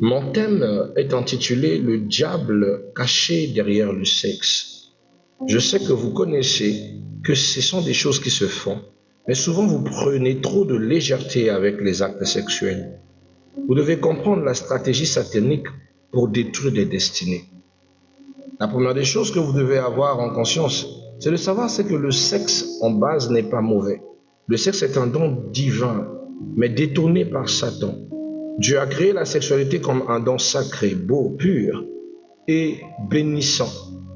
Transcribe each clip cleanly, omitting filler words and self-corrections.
Mon thème est intitulé Le diable caché derrière le sexe. Je sais que vous connaissez que ce sont des choses qui se font, mais souvent vous prenez trop de légèreté avec les actes sexuels. Vous devez comprendre la stratégie satanique pour détruire des destinées. La première des choses que vous devez avoir en conscience, c'est de savoir c'est que le sexe en base n'est pas mauvais. Le sexe est un don divin, mais détourné par Satan. Dieu a créé la sexualité comme un don sacré, beau, pur et bénissant.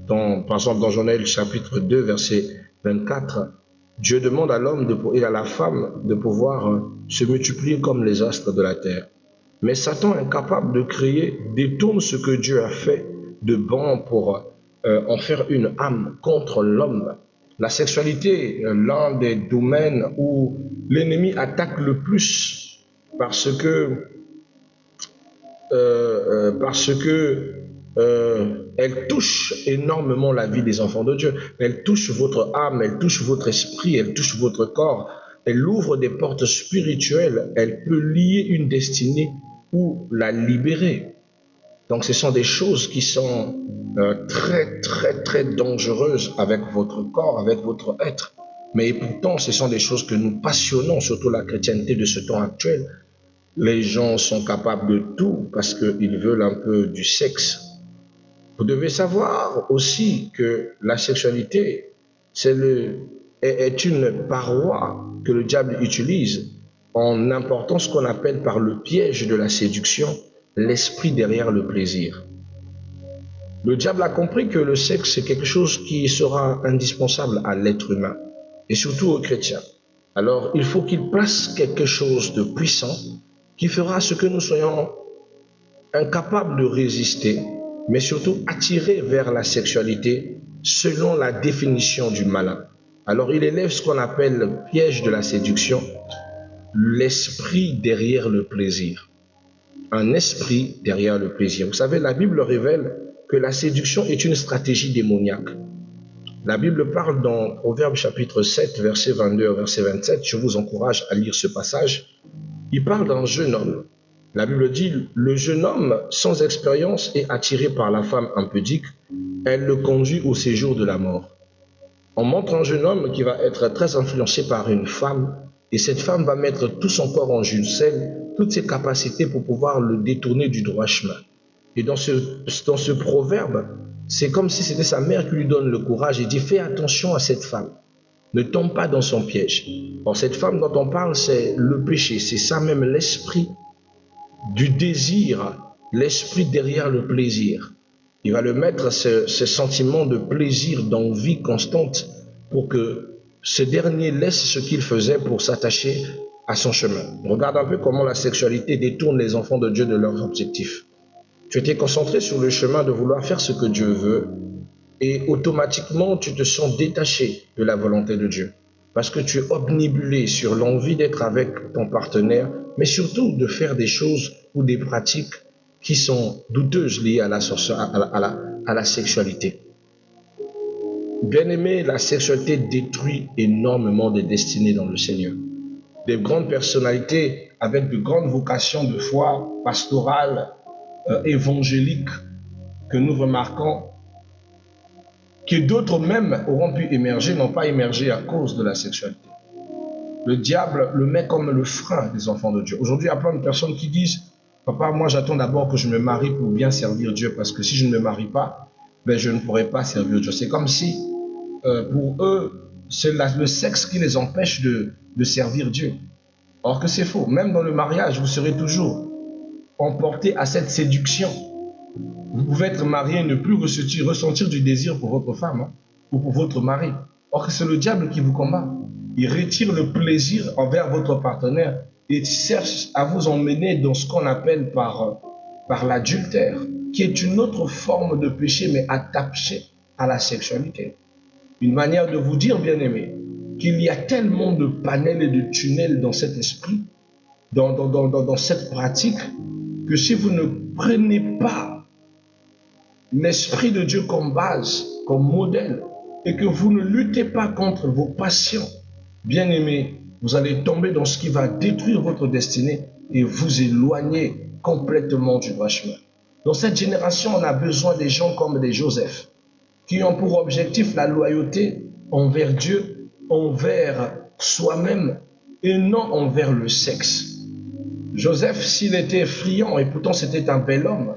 Par exemple, dans Genèse chapitre 2, verset 24, Dieu demande à l'homme et à la femme de pouvoir se multiplier comme les astres de la terre. Mais Satan, incapable de créer, détourne ce que Dieu a fait de bon pour en faire une âme contre l'homme. La sexualité, l'un des domaines où l'ennemi attaque le plus parce que elle touche énormément la vie des enfants de Dieu. Elle touche votre âme, elle touche votre esprit, elle touche votre corps. Elle ouvre des portes spirituelles. Elle peut lier une destinée ou la libérer. Donc ce sont des choses qui sont très dangereuses avec votre corps, avec votre être. Mais pourtant, ce sont des choses que nous passionnons, surtout la chrétienté de ce temps actuel. Les gens sont capables de tout parce qu'ils veulent un peu du sexe. Vous devez savoir aussi que la sexualité est une paroi que le diable utilise en important ce qu'on appelle par le piège de la séduction, l'esprit derrière le plaisir. Le diable a compris que le sexe est quelque chose qui sera indispensable à l'être humain et surtout aux chrétiens. Alors il faut qu'il place quelque chose de puissant qui fera ce que nous soyons incapables de résister, mais surtout attirés vers la sexualité selon la définition du malin. Alors il élève ce qu'on appelle le piège de la séduction, l'esprit derrière le plaisir. Un esprit derrière le plaisir. Vous savez, la Bible révèle que la séduction est une stratégie démoniaque. La Bible parle dans Proverbe chapitre 7, verset 22 au verset 27. Je vous encourage à lire ce passage. Il parle d'un jeune homme. La Bible dit, le jeune homme sans expérience est attiré par la femme impudique. Elle le conduit au séjour de la mort. On montre un jeune homme qui va être très influencé par une femme et cette femme va mettre tout son corps en gicelle, toutes ses capacités pour pouvoir le détourner du droit chemin. Et dans ce proverbe, c'est comme si c'était sa mère qui lui donne le courage et dit, fais attention à cette femme. Ne tombe pas dans son piège. Or, cette femme dont on parle, c'est le péché. C'est ça même l'esprit du désir, l'esprit derrière le plaisir. Il va le mettre ce sentiment de plaisir, d'envie constante pour que ce dernier laisse ce qu'il faisait pour s'attacher à son chemin. Regarde un peu comment la sexualité détourne les enfants de Dieu de leurs objectifs. Tu étais concentré sur le chemin de vouloir faire ce que Dieu veut et automatiquement tu te sens détaché de la volonté de Dieu parce que tu es obnubilé sur l'envie d'être avec ton partenaire, mais surtout de faire des choses ou des pratiques qui sont douteuses liées à la sexualité. Bien aimé, la sexualité détruit énormément de destinées dans le Seigneur. Des grandes personnalités avec de grandes vocations de foi pastorale, évangélique, que nous remarquons, que d'autres même auront pu émerger, n'ont pas émergé à cause de la sexualité. Le diable le met comme le frein des enfants de Dieu. Aujourd'hui, il y a plein de personnes qui disent, papa, moi j'attends d'abord que je me marie pour bien servir Dieu, parce que si je ne me marie pas, ben, je ne pourrai pas servir Dieu. C'est comme si, pour eux, c'est le sexe qui les empêche de servir Dieu. Or que c'est faux. Même dans le mariage, vous serez toujours emporté à cette séduction. Vous pouvez être marié et ne plus ressentir du désir pour votre femme ou pour votre mari. Or que c'est le diable qui vous combat. Il retire le plaisir envers votre partenaire et cherche à vous emmener dans ce qu'on appelle par l'adultère, qui est une autre forme de péché, mais attachée à la sexualité. Une manière de vous dire, bien aimé, qu'il y a tellement de panels et de tunnels dans cet esprit, dans cette pratique, que si vous ne prenez pas l'esprit de Dieu comme base, comme modèle, et que vous ne luttez pas contre vos passions, bien aimés, vous allez tomber dans ce qui va détruire votre destinée et vous éloigner complètement du droit chemin. Dans cette génération, on a besoin des gens comme des Joseph, qui ont pour objectif la loyauté envers Dieu, envers soi-même et non envers le sexe. Joseph, s'il était friand et pourtant c'était un bel homme,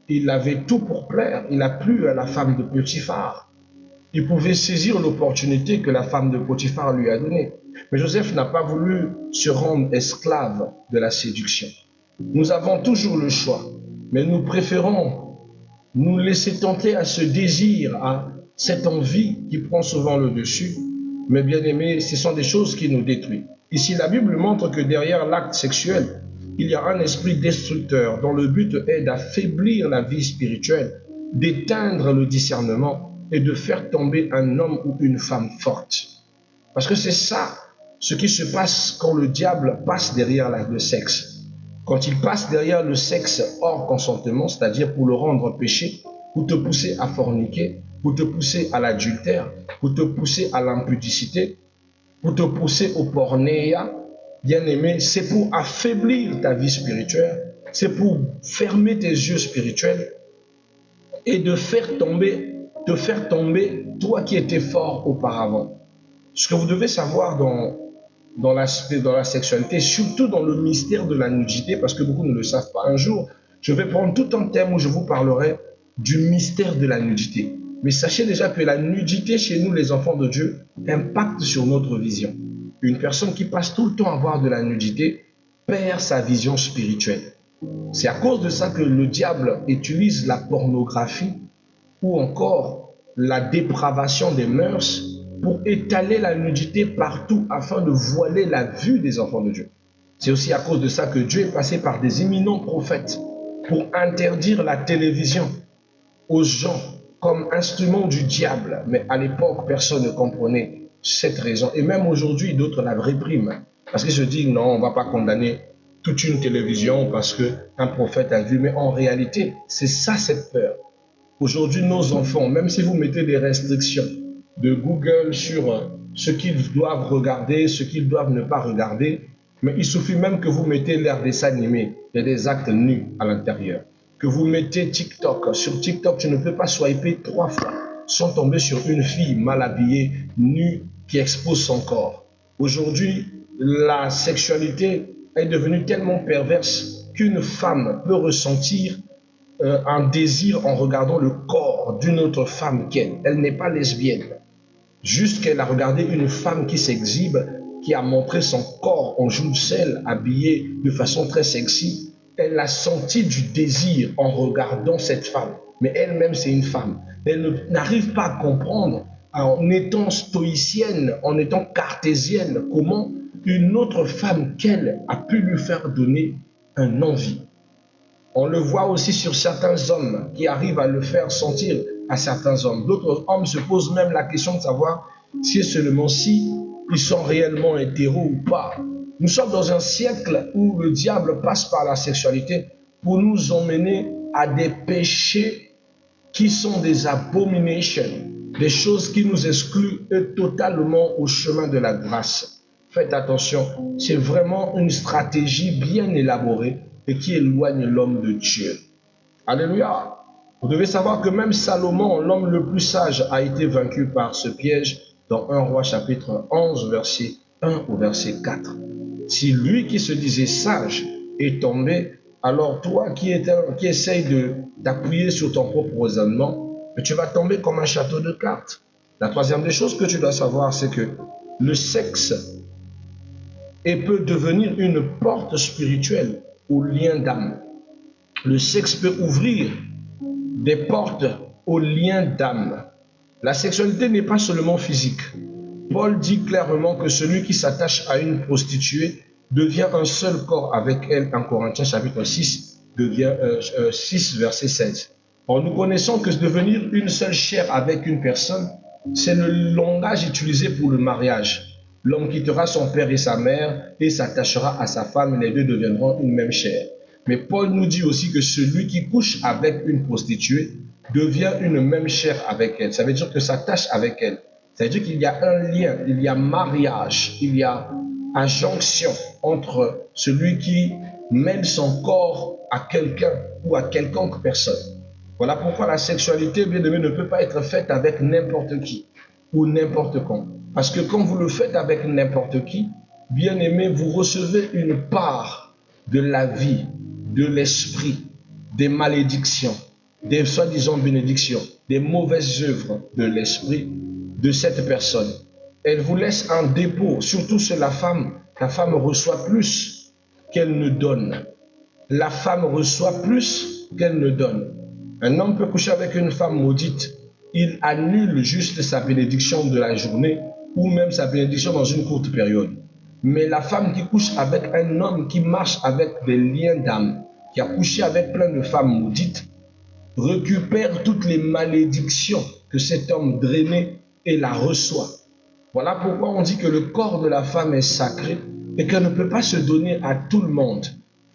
il avait tout pour plaire, il a plu à la femme de Potiphar. Il pouvait saisir l'opportunité que la femme de Potiphar lui a donnée. Mais Joseph n'a pas voulu se rendre esclave de la séduction. Nous avons toujours le choix, mais nous préférons nous laisser tenter à ce désir, à cette envie qui prend souvent le dessus. Mais bien aimés, ce sont des choses qui nous détruisent. Ici, la Bible montre que derrière l'acte sexuel, il y a un esprit destructeur dont le but est d'affaiblir la vie spirituelle, d'éteindre le discernement et de faire tomber un homme ou une femme forte. Parce que c'est ça ce qui se passe quand le diable passe derrière le sexe. Quand il passe derrière le sexe hors consentement, c'est-à-dire pour le rendre péché, pour te pousser à forniquer, pour te pousser à l'adultère, pour te pousser à l'impudicité, pour te pousser au pornéia, bien-aimé, c'est pour affaiblir ta vie spirituelle, c'est pour fermer tes yeux spirituels et de faire tomber, toi qui étais fort auparavant. Ce que vous devez savoir dans la sexualité, surtout dans le mystère de la nudité, parce que beaucoup ne le savent pas. Un jour, je vais prendre tout un thème où je vous parlerai du mystère de la nudité. Mais sachez déjà que la nudité chez nous, les enfants de Dieu, impacte sur notre vision. Une personne qui passe tout le temps à voir de la nudité perd sa vision spirituelle. C'est à cause de ça que le diable utilise la pornographie ou encore la dépravation des mœurs pour étaler la nudité partout afin de voiler la vue des enfants de Dieu. C'est aussi à cause de ça que Dieu est passé par des éminents prophètes pour interdire la télévision aux gens comme instrument du diable. Mais à l'époque, personne ne comprenait cette raison. Et même aujourd'hui, d'autres la répriment. Parce qu'ils se disent, non, on ne va pas condamner toute une télévision parce qu'un prophète a vu. Mais en réalité, c'est ça cette peur. Aujourd'hui, nos enfants, même si vous mettez des restrictions de Google sur ce qu'ils doivent regarder, ce qu'ils doivent ne pas regarder, mais il suffit même que vous mettez l'air dessin animé, il y a des actes nus à l'intérieur. Que vous mettez TikTok, sur TikTok, tu ne peux pas swiper 3 fois sans tomber sur une fille mal habillée, nue, qui expose son corps. Aujourd'hui, la sexualité est devenue tellement perverse qu'une femme peut ressentir un désir en regardant le corps d'une autre femme qu'elle. Elle n'est pas lesbienne. Juste qu'elle a regardé une femme qui s'exhibe, qui a montré son corps en jouisselle, habillée de façon très sexy. Elle a senti du désir en regardant cette femme. Mais elle-même, c'est une femme. Elle n'arrive pas à comprendre, en étant stoïcienne, en étant cartésienne, comment une autre femme qu'elle a pu lui faire donner un envie. On le voit aussi sur certains hommes qui arrivent à le faire sentir à certains hommes. D'autres hommes se posent même la question de savoir si seulement si ils sont réellement hétéros ou pas. Nous sommes dans un siècle où le diable passe par la sexualité pour nous emmener à des péchés qui sont des abominations, des choses qui nous excluent totalement au chemin de la grâce. Faites attention, c'est vraiment une stratégie bien élaborée et qui éloigne l'homme de Dieu. Alléluia. Vous devez savoir que même Salomon, l'homme le plus sage, a été vaincu par ce piège dans 1 Roi chapitre 11, verset 1 au verset 4. Si lui qui se disait sage est tombé, alors toi qui essayes d'appuyer sur ton propre raisonnement, tu vas tomber comme un château de cartes. La troisième des choses que tu dois savoir, c'est que le sexe peut devenir une porte spirituelle au lien d'âme. Le sexe peut ouvrir des portes au lien d'âme. La sexualité n'est pas seulement physique. Paul dit clairement que celui qui s'attache à une prostituée devient un seul corps avec elle. En Corinthiens chapitre 6, 6 verset 16. Or, nous connaissons que devenir une seule chair avec une personne, c'est le langage utilisé pour le mariage. L'homme quittera son père et sa mère et s'attachera à sa femme, et les deux deviendront une même chair. Mais Paul nous dit aussi que celui qui couche avec une prostituée devient une même chair avec elle. Ça veut dire que s'attache avec elle. Ça veut dire qu'il y a un lien, il y a mariage, il y a injonction entre celui qui mêle son corps à quelqu'un ou à quelconque personne. Voilà pourquoi la sexualité, bien aimé, ne peut pas être faite avec n'importe qui ou n'importe quand. Parce que quand vous le faites avec n'importe qui, bien aimé, vous recevez une part de la vie, de l'esprit, des malédictions, des soi-disant bénédictions, des mauvaises œuvres de l'esprit de cette personne. Elle vous laisse un dépôt, surtout sur la femme reçoit plus qu'elle ne donne. La femme reçoit plus qu'elle ne donne. Un homme peut coucher avec une femme maudite, il annule juste sa bénédiction de la journée ou même sa bénédiction dans une courte période. Mais la femme qui couche avec un homme qui marche avec des liens d'âme, qui a couché avec plein de femmes maudites, récupère toutes les malédictions que cet homme drainait et la reçoit. Voilà pourquoi on dit que le corps de la femme est sacré et qu'elle ne peut pas se donner à tout le monde.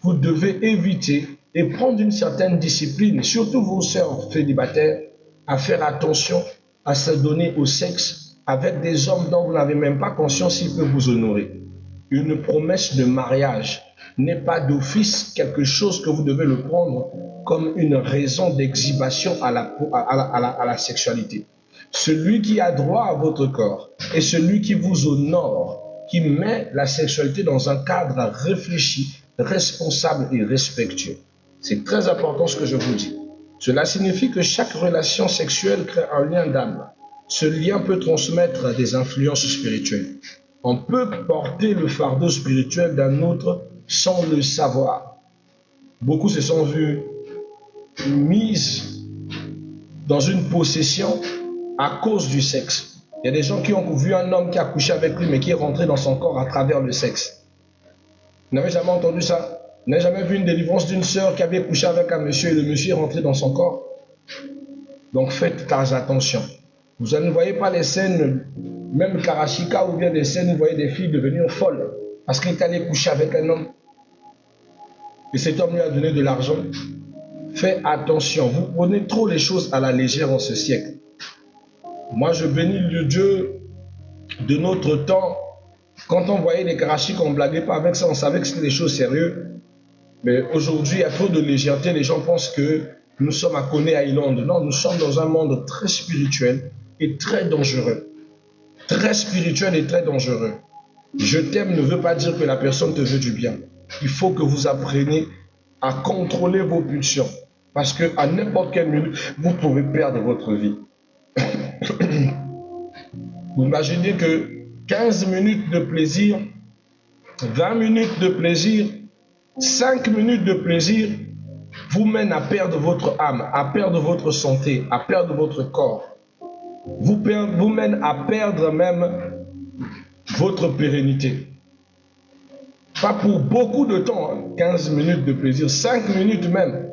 Vous devez éviter et prendre une certaine discipline, surtout vos sœurs célibataires, à faire attention à se donner au sexe avec des hommes dont vous n'avez même pas conscience s'ils peuvent vous honorer. Une promesse de mariage n'est pas d'office quelque chose que vous devez le prendre comme une raison d'exhibition à la sexualité. Celui qui a droit à votre corps est celui qui vous honore, qui met la sexualité dans un cadre réfléchi, responsable et respectueux. C'est très important ce que je vous dis. Cela signifie que chaque relation sexuelle crée un lien d'âme. Ce lien peut transmettre des influences spirituelles. On peut porter le fardeau spirituel d'un autre sans le savoir. Beaucoup se sont vus mis dans une possession à cause du sexe. Il y a des gens qui ont vu un homme qui a couché avec lui mais qui est rentré dans son corps à travers le sexe. Vous n'avez jamais entendu ça? Vous n'avez jamais vu une délivrance d'une sœur qui avait couché avec un monsieur et le monsieur est rentré dans son corps? Donc faites très attention. Vous ne voyez pas les scènes, même Karashika ou bien des scènes où vous voyez des filles devenir folles parce qu'il est allé coucher avec un homme et cet homme lui a donné de l'argent. Faites attention, vous prenez trop les choses à la légère en ce siècle. Moi je bénis le Dieu de notre temps. Quand on voyait les Karashik, on ne blaguait pas avec ça, on savait que c'était des choses sérieuses. Mais aujourd'hui, il y a trop de légèreté, les gens pensent que nous sommes à Coney Island. Non, nous sommes dans un monde très spirituel et très dangereux. Très spirituel et très dangereux. Je t'aime ne veut pas dire que la personne te veut du bien. Il faut que vous appreniez à contrôler vos pulsions. Parce qu'à n'importe quelle minute, vous pouvez perdre votre vie. Vous imaginez que 15 minutes de plaisir, 20 minutes de plaisir, 5 minutes de plaisir vous mènent à perdre votre âme, à perdre votre santé, à perdre votre corps. Vous mènent à perdre même votre pérennité. Pas pour beaucoup de temps, hein, 15 minutes de plaisir, 5 minutes même.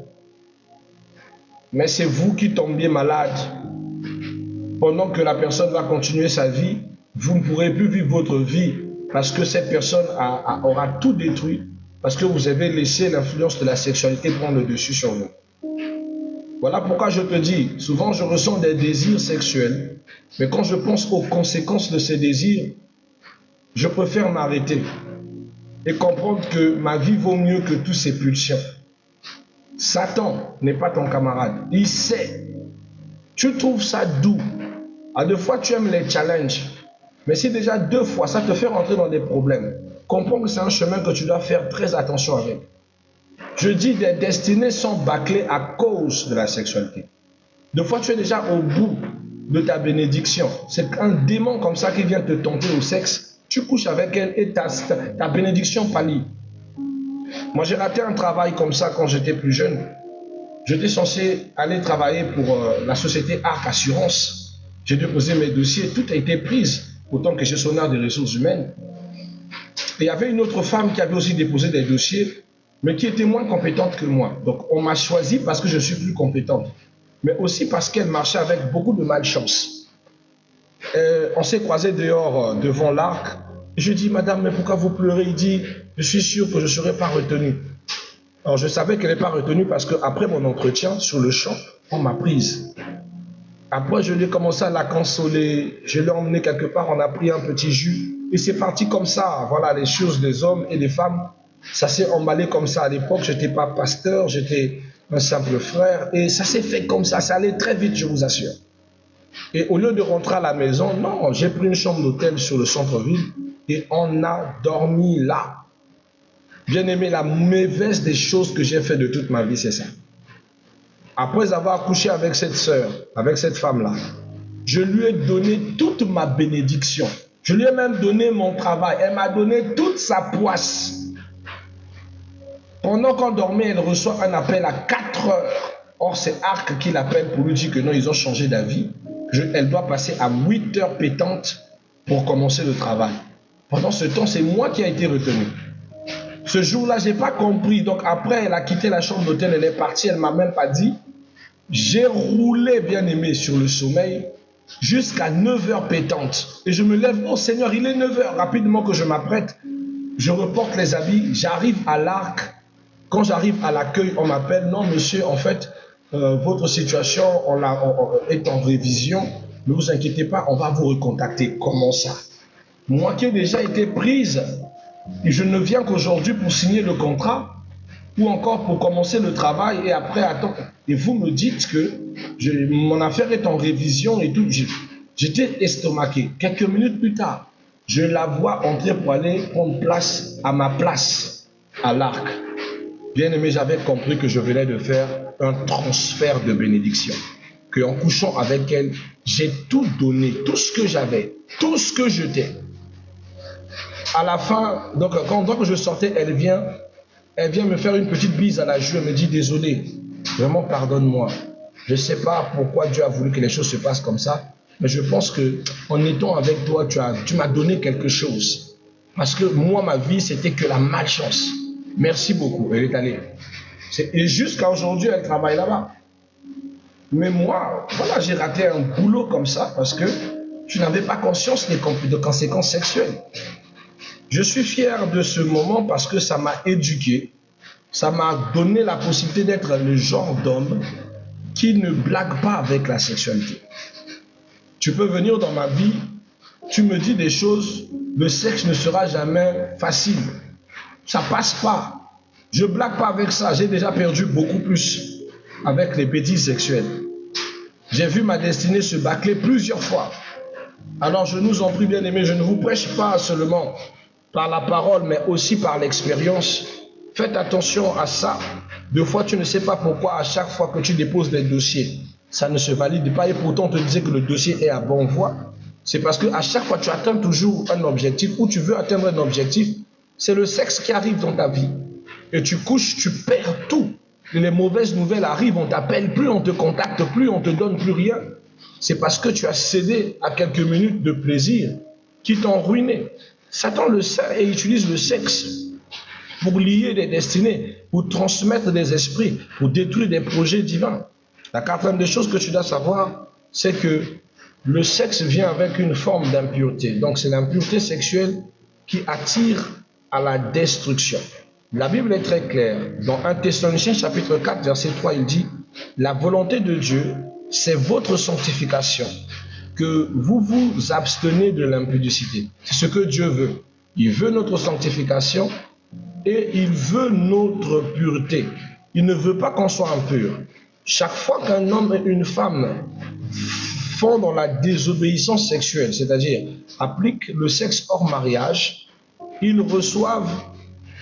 Mais c'est vous qui tombiez malade. Pendant que la personne va continuer sa vie, vous ne pourrez plus vivre votre vie parce que cette personne aura tout détruit, parce que vous avez laissé l'influence de la sexualité prendre le dessus sur vous. Voilà pourquoi je te dis, souvent je ressens des désirs sexuels, mais quand je pense aux conséquences de ces désirs, je préfère m'arrêter et comprendre que ma vie vaut mieux que tous ces pulsions. Satan n'est pas ton camarade, il sait. Tu trouves ça doux. À 2 fois, tu aimes les challenges. Mais si déjà 2 fois, ça te fait rentrer dans des problèmes, comprends que c'est un chemin que tu dois faire très attention avec. Je dis, des destinées sont bâclées à cause de la sexualité. 2 fois, tu es déjà au bout de ta bénédiction. C'est un démon comme ça qui vient te tenter au sexe. Tu couches avec elle et ta bénédiction pâlit. Moi, j'ai raté un travail comme ça quand j'étais plus jeune. J'étais censé aller travailler pour la société Arc Assurance. J'ai déposé mes dossiers, tout a été pris, autant que gestionnaire des ressources humaines. Et il y avait une autre femme qui avait aussi déposé des dossiers, mais qui était moins compétente que moi. Donc on m'a choisi parce que je suis plus compétente, mais aussi parce qu'elle marchait avec beaucoup de malchance. On s'est croisés dehors devant l'Arc. Je dis, madame, mais pourquoi vous pleurez? Il dit, je suis sûr que je ne serai pas retenu. Alors je savais qu'elle n'est pas retenue parce qu'après mon entretien, sur le champ, on m'a prise. Après, je l'ai commencé à la consoler, je l'ai emmenée quelque part, on a pris un petit jus, et c'est parti comme ça. Voilà les choses des hommes et des femmes. Ça s'est emballé comme ça. À l'époque, je n'étais pas pasteur, j'étais un simple frère. Et ça s'est fait comme ça allait très vite, je vous assure. Et au lieu de rentrer à la maison, non, j'ai pris une chambre d'hôtel sur le centre-ville et on a dormi là. Bien aimé, la mauvaise des choses que j'ai fait de toute ma vie, c'est ça. Après avoir couché avec cette sœur, avec cette femme-là, je lui ai donné toute ma bénédiction. Je lui ai même donné mon travail. Elle m'a donné toute sa poisse. Pendant qu'on dormait, elle reçoit un appel à 4 heures. Or, c'est Arc qui l'appelle pour lui dire que non, ils ont changé d'avis. Elle doit passer à 8 heures pétantes pour commencer le travail. Pendant ce temps, c'est moi qui ai été retenu. Ce jour-là, je n'ai pas compris. Donc après, elle a quitté la chambre d'hôtel, elle est partie, elle ne m'a même pas dit. J'ai roulé, bien aimé, sur le sommeil jusqu'à 9 heures pétantes. Et je me lève, oh Seigneur, il est 9 heures. Rapidement que je m'apprête, je reporte les habits, j'arrive à l'Arc. Quand j'arrive à l'accueil, on m'appelle, non monsieur, en fait, votre situation est en révision. Ne vous inquiétez pas, on va vous recontacter. Comment ça? Moi qui ai déjà été prise, et je ne viens qu'aujourd'hui pour signer le contrat, ou encore pour commencer le travail, et après, attends. Et vous me dites que mon affaire est en révision et tout. J'étais estomaqué. Quelques minutes plus tard, je la vois entrer pour aller prendre place à ma place à l'Arc. Bien aimé, j'avais compris que je venais de faire un transfert de bénédiction. Qu'en couchant avec elle, j'ai tout donné, tout ce que j'avais, tout ce que j'étais. À la fin, donc quand je sortais, elle vient me faire une petite bise à la joue, elle me dit désolé, vraiment pardonne-moi. Je ne sais pas pourquoi Dieu a voulu que les choses se passent comme ça, mais je pense que en étant avec toi, tu m'as donné quelque chose. Parce que moi, ma vie, c'était que la malchance. Merci beaucoup, elle est allée. Et jusqu'à aujourd'hui, elle travaille là-bas. Mais moi, voilà, j'ai raté un boulot comme ça parce que je n'avais pas conscience des conséquences sexuelles. Je suis fier de ce moment parce que ça m'a éduqué. Ça m'a donné la possibilité d'être le genre d'homme qui ne blague pas avec la sexualité. Tu peux venir dans ma vie, tu me dis des choses, le sexe ne sera jamais facile. Ça passe pas. Je blague pas avec ça. J'ai déjà perdu beaucoup plus avec les bêtises sexuelles. J'ai vu ma destinée se bâcler plusieurs fois. Alors je nous en prie, bien aimés, je ne vous prêche pas seulement par la parole, mais aussi par l'expérience. Faites attention à ça. Des fois, tu ne sais pas pourquoi à chaque fois que tu déposes des dossiers, ça ne se valide pas et pourtant on te disait que le dossier est à bonne voie. C'est parce qu'à chaque fois, tu atteins toujours un objectif ou tu veux atteindre un objectif. C'est le sexe qui arrive dans ta vie. Et tu couches, tu perds tout. Les mauvaises nouvelles arrivent, on t'appelle plus, on te contacte plus, on te donne plus rien. C'est parce que tu as cédé à quelques minutes de plaisir qui t'ont ruiné. Satan le sait et utilise le sexe pour lier des destinées, pour transmettre des esprits, pour détruire des projets divins. La quatrième des choses que tu dois savoir, c'est que le sexe vient avec une forme d'impureté. Donc c'est l'impureté sexuelle qui attire à la destruction. La Bible est très claire. Dans 1 Thessaloniciens chapitre 4, verset 3, il dit « La volonté de Dieu, c'est votre sanctification, que vous vous abstenez de l'impudicité. » C'est ce que Dieu veut. Il veut notre sanctification et il veut notre pureté. Il ne veut pas qu'on soit impur. Chaque fois qu'un homme et une femme font dans la désobéissance sexuelle, c'est-à-dire appliquent le sexe hors mariage, ils reçoivent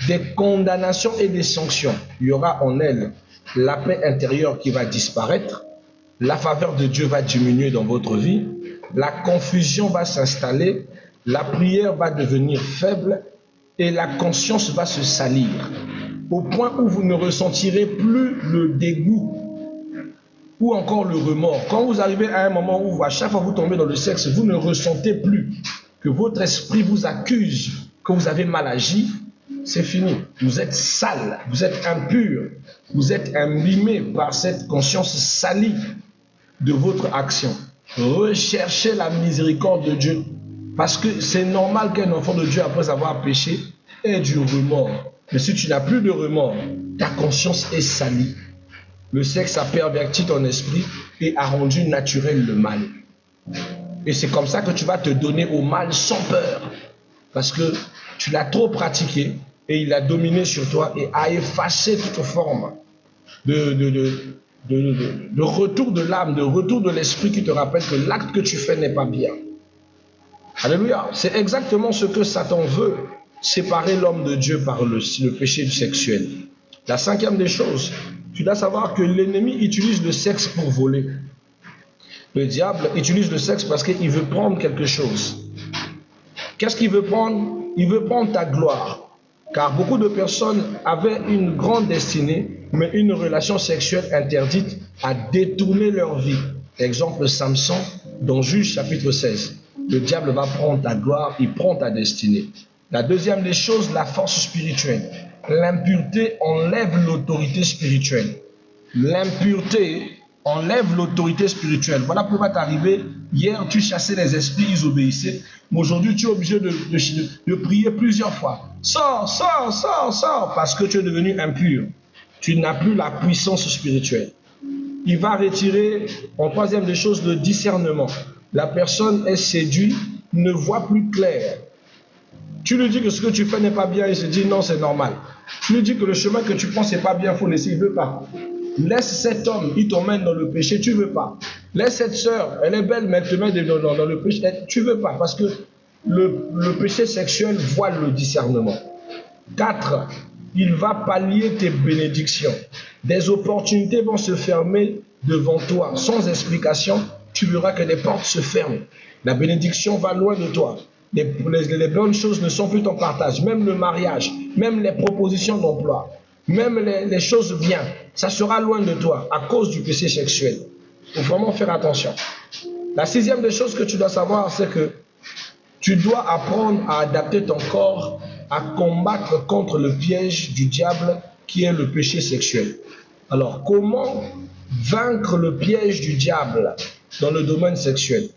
des condamnations et des sanctions. Il y aura en elles la paix intérieure qui va disparaître, la faveur de Dieu va diminuer dans votre vie, la confusion va s'installer, la prière va devenir faible et la conscience va se salir, au point où vous ne ressentirez plus le dégoût ou encore le remords. Quand vous arrivez à un moment où à chaque fois que vous tombez dans le sexe, vous ne ressentez plus que votre esprit vous accuse, que vous avez mal agi, c'est fini. Vous êtes sale, vous êtes impur, vous êtes imbibé par cette conscience salie de votre action. Recherchez la miséricorde de Dieu, parce que c'est normal qu'un enfant de Dieu, après avoir péché, ait du remords. Mais si tu n'as plus de remords, ta conscience est salie. Le sexe a perverti ton esprit et a rendu naturel le mal. Et c'est comme ça que tu vas te donner au mal sans peur, parce que tu l'as trop pratiqué et il a dominé sur toi et a effacé toute forme de retour de l'âme, de retour de l'esprit qui te rappelle que l'acte que tu fais n'est pas bien. Alléluia. C'est exactement ce que Satan veut, séparer l'homme de Dieu par le péché sexuel. La cinquième des choses, tu dois savoir que l'ennemi utilise le sexe pour voler. Le diable utilise le sexe parce qu'il veut prendre quelque chose. Qu'est-ce qu'il veut prendre? Il veut prendre ta gloire. Car beaucoup de personnes avaient une grande destinée, mais une relation sexuelle interdite a détourné leur vie. Exemple Samson, dans Juge chapitre 16. Le diable va prendre ta gloire, il prend ta destinée. La deuxième des choses, la force spirituelle. L'impureté enlève l'autorité spirituelle. L'impureté enlève l'autorité spirituelle. Voilà pourquoi t'arrivais. Hier, tu chassais les esprits, ils obéissaient. Mais aujourd'hui, tu es obligé de prier plusieurs fois. Sors, sors, sors, sors, parce que tu es devenu impur. Tu n'as plus la puissance spirituelle. Il va retirer, en troisième des choses, le discernement. La personne est séduite, ne voit plus clair. Tu lui dis que ce que tu fais n'est pas bien, il se dit non, c'est normal. Tu lui dis que le chemin que tu prends, c'est pas bien, il faut laisser, il ne veut pas. Laisse cet homme, il t'emmène dans le péché, tu ne veux pas. Laisse cette sœur, elle est belle, mais elle te met dans le péché, tu ne veux pas, parce que le péché sexuel voile le discernement. 4. Il va pallier tes bénédictions. Des opportunités vont se fermer devant toi, sans explication, tu verras que les portes se ferment. La bénédiction va loin de toi. Les bonnes choses ne sont plus ton partage, même le mariage, même les propositions d'emploi. Même les choses bien, ça sera loin de toi à cause du péché sexuel. Il faut vraiment faire attention. La sixième des choses que tu dois savoir, c'est que tu dois apprendre à adapter ton corps à combattre contre le piège du diable qui est le péché sexuel. Alors, comment vaincre le piège du diable dans le domaine sexuel?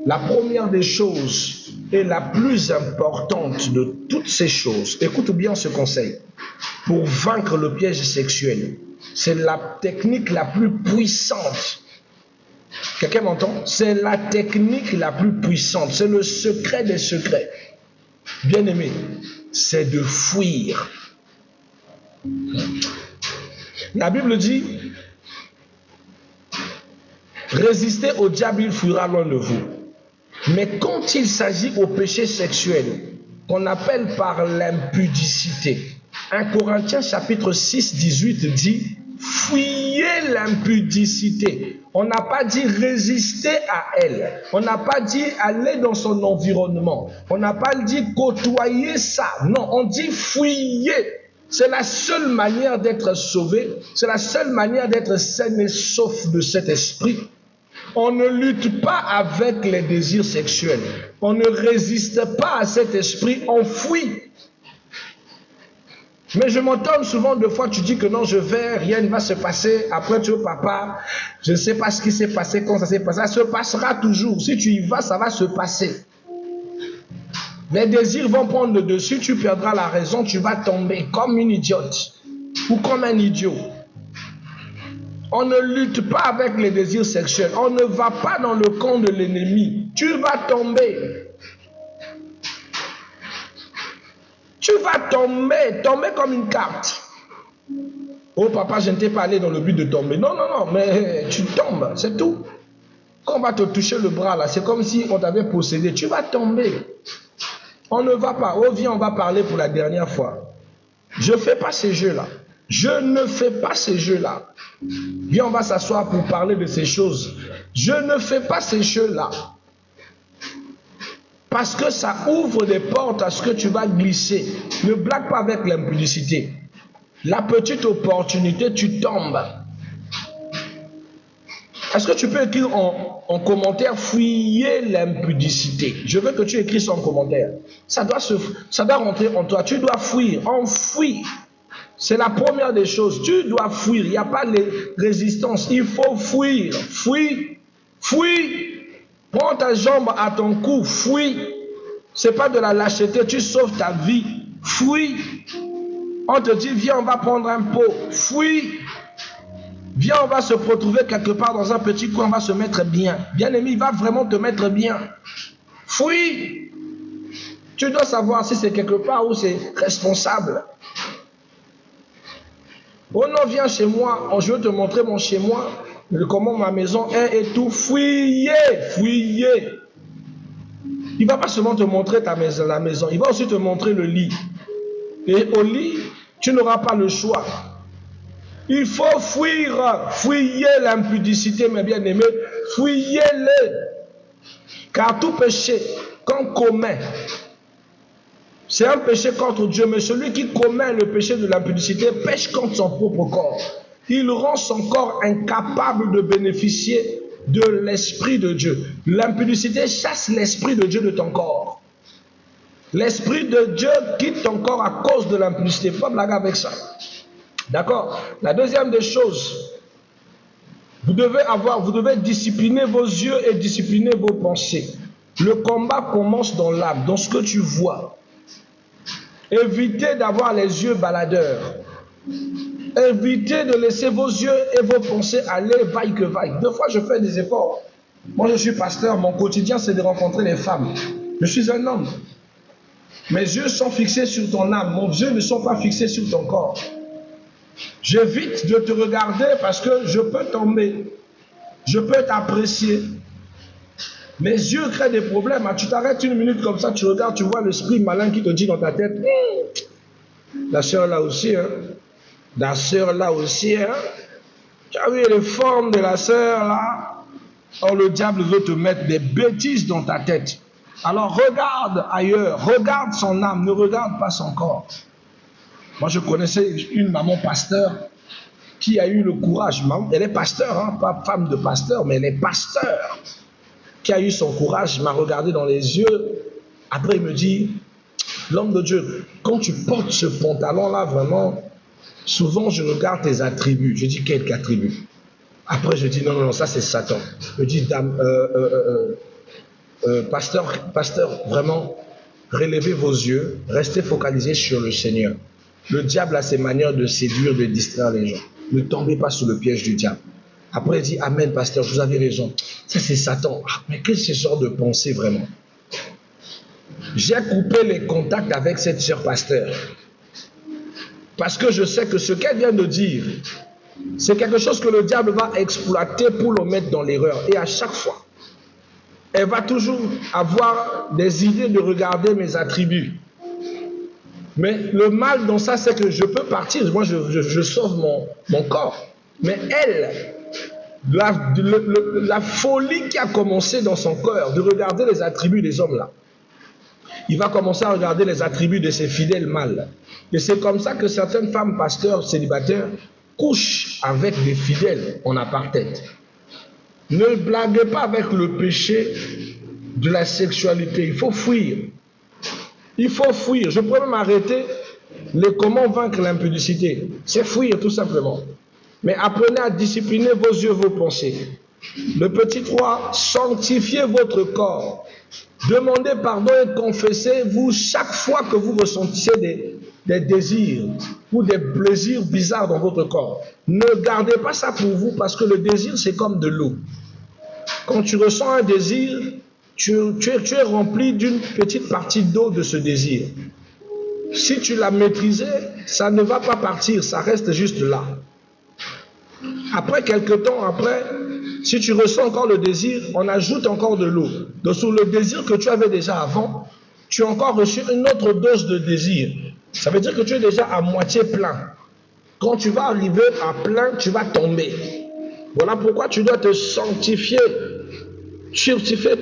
La première des choses et la plus importante de toutes ces choses, écoute bien ce conseil, pour vaincre le piège sexuel, c'est la technique la plus puissante. Quelqu'un m'entend? C'est la technique la plus puissante, c'est le secret des secrets. Bien aimé, c'est de fuir. La Bible dit, résistez au diable, il fuira loin de vous. Mais quand il s'agit au péché sexuel, qu'on appelle par l'impudicité, 1 Corinthiens chapitre 6, 18 dit, fuyez l'impudicité. On n'a pas dit résister à elle. On n'a pas dit aller dans son environnement. On n'a pas dit côtoyer ça. Non, on dit fuyez. C'est la seule manière d'être sauvé. C'est la seule manière d'être sain et sauf de cet esprit. On ne lutte pas avec les désirs sexuels. On ne résiste pas à cet esprit, on fuit. Mais je m'entends souvent de fois, tu dis que non, je vais, rien ne va se passer. Après, tu es papa, je ne sais pas ce qui s'est passé, quand ça s'est passé. Ça se passera toujours. Si tu y vas, ça va se passer. Les désirs vont prendre le dessus, tu perdras la raison, tu vas tomber comme une idiote ou comme un idiot. On ne lutte pas avec les désirs sexuels. On ne va pas dans le camp de l'ennemi. Tu vas tomber. Tu vas tomber comme une carte. Oh papa, je ne t'ai pas allé dans le but de tomber. Non, non, non, mais tu tombes, c'est tout. Quand on va te toucher le bras là, c'est comme si on t'avait possédé. Tu vas tomber. On ne va pas. Oh viens, on va parler pour la dernière fois. Je ne fais pas ces jeux-là. Je ne fais pas ces jeux-là. Viens, on va s'asseoir pour parler de ces choses. Je ne fais pas ces jeux-là. Parce que ça ouvre des portes à ce que tu vas glisser. Ne blague pas avec l'impudicité. La petite opportunité, tu tombes. Est-ce que tu peux écrire en commentaire, fuyez l'impudicité? Je veux que tu écris ça en commentaire. Ça doit rentrer en toi. Tu dois fuir. On fuit. C'est la première des choses. Tu dois fuir. Il n'y a pas de résistance. Il faut fuir. Fuis. Fuis. Prends ta jambe à ton cou. Fuis. Ce n'est pas de la lâcheté. Tu sauves ta vie. Fuis. On te dit, viens, on va prendre un pot. Fuis. Viens, on va se retrouver quelque part dans un petit coin. On va se mettre bien. Bien-aimé, il va vraiment te mettre bien. Fuis. Tu dois savoir si c'est quelque part où c'est responsable. Oh non, viens chez moi, je veux te montrer mon chez moi, comment ma maison est et tout. Fouillez. Il ne va pas seulement te montrer la maison, il va aussi te montrer le lit. Et au lit, tu n'auras pas le choix. Il faut fouiller l'impudicité, mes bien-aimés, fouillez-le. Car tout péché qu'on commet, c'est un péché contre Dieu, mais celui qui commet le péché de l'impudicité pêche contre son propre corps. Il rend son corps incapable de bénéficier de l'Esprit de Dieu. L'impudicité chasse l'Esprit de Dieu de ton corps. L'Esprit de Dieu quitte ton corps à cause de l'impudicité. Il faut pas blaguer avec ça. D'accord? La deuxième des choses, vous devez discipliner vos yeux et discipliner vos pensées. Le combat commence dans l'âme, dans ce que tu vois. Évitez d'avoir les yeux baladeurs. Évitez de laisser vos yeux et vos pensées aller vaille que vaille. Des fois, je fais des efforts. Moi, je suis pasteur. Mon quotidien, c'est de rencontrer les femmes. Je suis un homme. Mes yeux sont fixés sur ton âme. Mes yeux ne sont pas fixés sur ton corps. J'évite de te regarder parce que je peux tomber. Je peux t'apprécier. Mes yeux créent des problèmes. Tu t'arrêtes une minute comme ça, tu regardes, tu vois l'esprit malin qui te dit dans ta tête, la sœur là aussi, hein. La sœur là aussi, hein. Tu as vu les formes de la sœur là. Or le diable veut te mettre des bêtises dans ta tête. Alors regarde ailleurs, regarde son âme, ne regarde pas son corps. Moi je connaissais une maman pasteur qui a eu le courage, elle est pasteur, hein, pas femme de pasteur, mais elle est pasteur, qui a eu son courage, m'a regardé dans les yeux. Après il me dit, l'homme de Dieu, quand tu portes ce pantalon là vraiment, souvent je regarde tes attributs. Je dis, quels attributs? Après je dis, non, ça c'est Satan. Je dis, pasteur, vraiment, relevez vos yeux, restez focalisés sur le Seigneur. Le diable a ses manières de séduire, de distraire les gens. Ne tombez pas sous le piège du diable. Après il dit, amen pasteur, vous avez raison. Ça c'est Satan. Mais quel est ce genre de pensée vraiment? J'ai coupé les contacts avec cette sœur pasteur. Parce que je sais que ce qu'elle vient de dire, c'est quelque chose que le diable va exploiter pour le mettre dans l'erreur. Et à chaque fois, elle va toujours avoir des idées de regarder mes attributs. Mais le mal dans ça, c'est que je peux partir. Moi, je sauve mon corps. Mais elle, la folie qui a commencé dans son cœur de regarder les attributs des hommes là, il va commencer à regarder les attributs de ses fidèles mâles. Et c'est comme ça que certaines femmes pasteurs célibataires couchent avec des fidèles en apartheid. Ne blaguez pas avec le péché de la sexualité. Il faut fuir. Il faut fuir. Je pourrais même arrêter les comment vaincre l'impudicité. C'est fuir tout simplement. Mais apprenez à discipliner vos yeux, vos pensées. Le petit 3, sanctifiez votre corps. Demandez pardon et confessez-vous chaque fois que vous ressentissez des désirs ou des plaisirs bizarres dans votre corps. Ne gardez pas ça pour vous parce que le désir c'est comme de l'eau. Quand tu ressens un désir, tu es rempli d'une petite partie d'eau de ce désir. Si tu l'as maîtrisé, ça ne va pas partir, ça reste juste là. Après quelque temps, si tu ressens encore le désir, on ajoute encore de l'eau. Donc sur le désir que tu avais déjà avant, tu as encore reçu une autre dose de désir. Ça veut dire que tu es déjà à moitié plein. Quand tu vas arriver à plein, tu vas tomber. Voilà pourquoi tu dois te sanctifier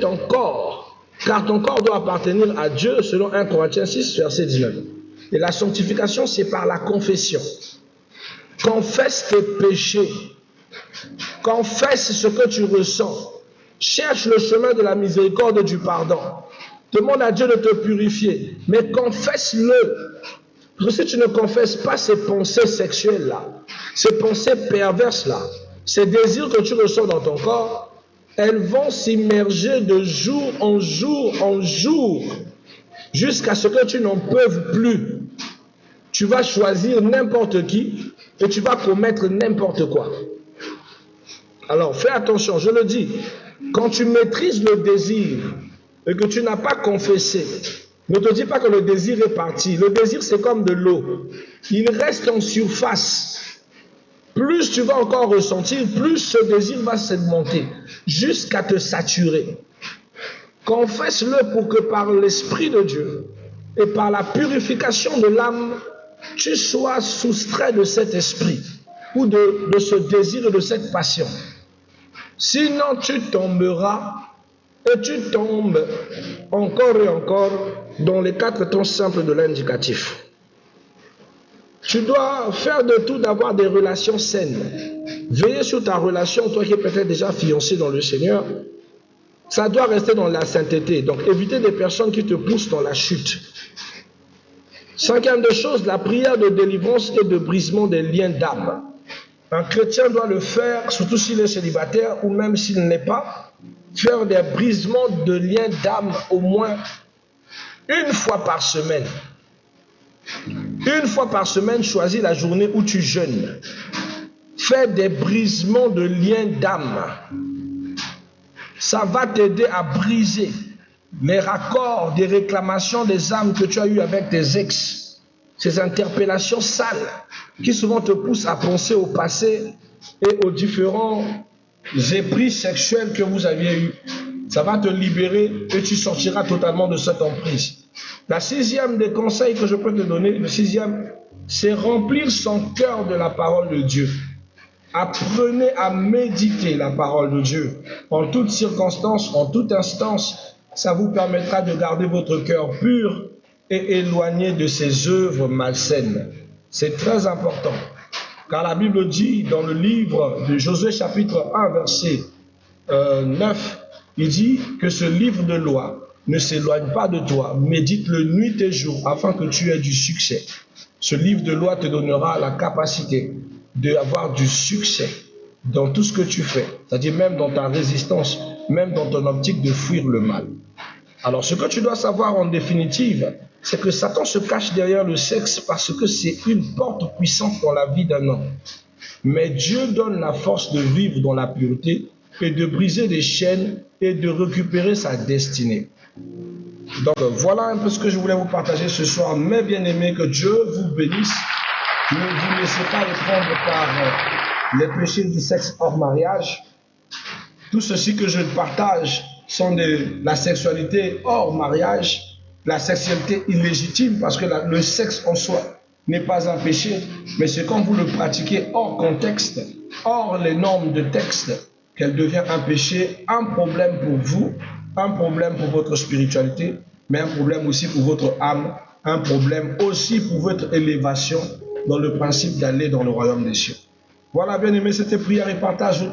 ton corps, car ton corps doit appartenir à Dieu selon 1 Corinthiens 6, verset 19. Et la sanctification, c'est par la confession. Confesse tes péchés. Confesse ce que tu ressens. Cherche le chemin de la miséricorde et du pardon. Demande à Dieu de te purifier. Mais confesse-le. Parce que si tu ne confesses pas ces pensées sexuelles-là, ces pensées perverses-là, ces désirs que tu ressens dans ton corps, elles vont s'immerger de jour en jour, jusqu'à ce que tu n'en peux plus. Tu vas choisir n'importe qui et tu vas commettre n'importe quoi. Alors fais attention, je le dis, quand tu maîtrises le désir et que tu n'as pas confessé, Ne te dis pas que le désir est parti. Le désir, c'est comme de l'eau. Il reste en surface. Plus tu vas encore ressentir, plus ce désir va s'augmenter jusqu'à te saturer. Confesse-le pour que par l'Esprit de Dieu et par la purification de l'âme, tu sois soustrait de cet esprit ou de ce désir et de cette passion. Sinon, tu tomberas et tu tombes encore et encore dans les 4 temps simples de l'indicatif. Tu dois faire de tout d'avoir des relations saines. Veiller sur ta relation, toi qui es peut-être déjà fiancé dans le Seigneur, ça doit rester dans la sainteté. Donc éviter des personnes qui te poussent dans la chute. 5e de chose, la prière de délivrance et de brisement des liens d'âme. Un chrétien doit le faire, surtout s'il est célibataire ou même s'il n'est pas, faire des brisements de liens d'âme au moins une fois par semaine. Une fois par semaine, choisis la journée où tu jeûnes. Fais des brisements de liens d'âme. Ça va t'aider à briser les raccords, des réclamations des âmes que tu as eues avec tes ex. Ces interpellations sales qui souvent te poussent à penser au passé et aux différents épris sexuels que vous aviez eus. Ça va te libérer et tu sortiras totalement de cette emprise. La 6e des conseils que je peux te donner, le 6e, c'est remplir son cœur de la parole de Dieu. Apprenez à méditer la parole de Dieu. En toutes circonstances, en toute instance, ça vous permettra de garder votre cœur pur et éloigné de ses œuvres malsaines. C'est très important. Car la Bible dit dans le livre de Josué chapitre 1 verset 9, il dit que ce livre de loi ne s'éloigne pas de toi, médite-le nuit et jour afin que tu aies du succès. Ce livre de loi te donnera la capacité d'avoir du succès dans tout ce que tu fais, c'est-à-dire même dans ta résistance, même dans ton optique de fuir le mal. Alors ce que tu dois savoir en définitive, c'est que Satan se cache derrière le sexe parce que c'est une porte puissante dans la vie d'un homme. Mais Dieu donne la force de vivre dans la pureté et de briser les chaînes et de récupérer sa destinée. Donc voilà un peu ce que je voulais vous partager ce soir. Mes bien-aimés, que Dieu vous bénisse. Ne vous laissez pas prendre par les péchés du sexe hors mariage. Tout ceci que je partage sont de la sexualité hors mariage, la sexualité illégitime, parce que le sexe en soi n'est pas un péché, mais c'est quand vous le pratiquez hors contexte, hors les normes de texte, qu'elle devient un péché, un problème pour vous, un problème pour votre spiritualité, mais un problème aussi pour votre âme, un problème aussi pour votre élévation dans le principe d'aller dans le royaume des cieux. Voilà, bien aimé, c'était prière et partage.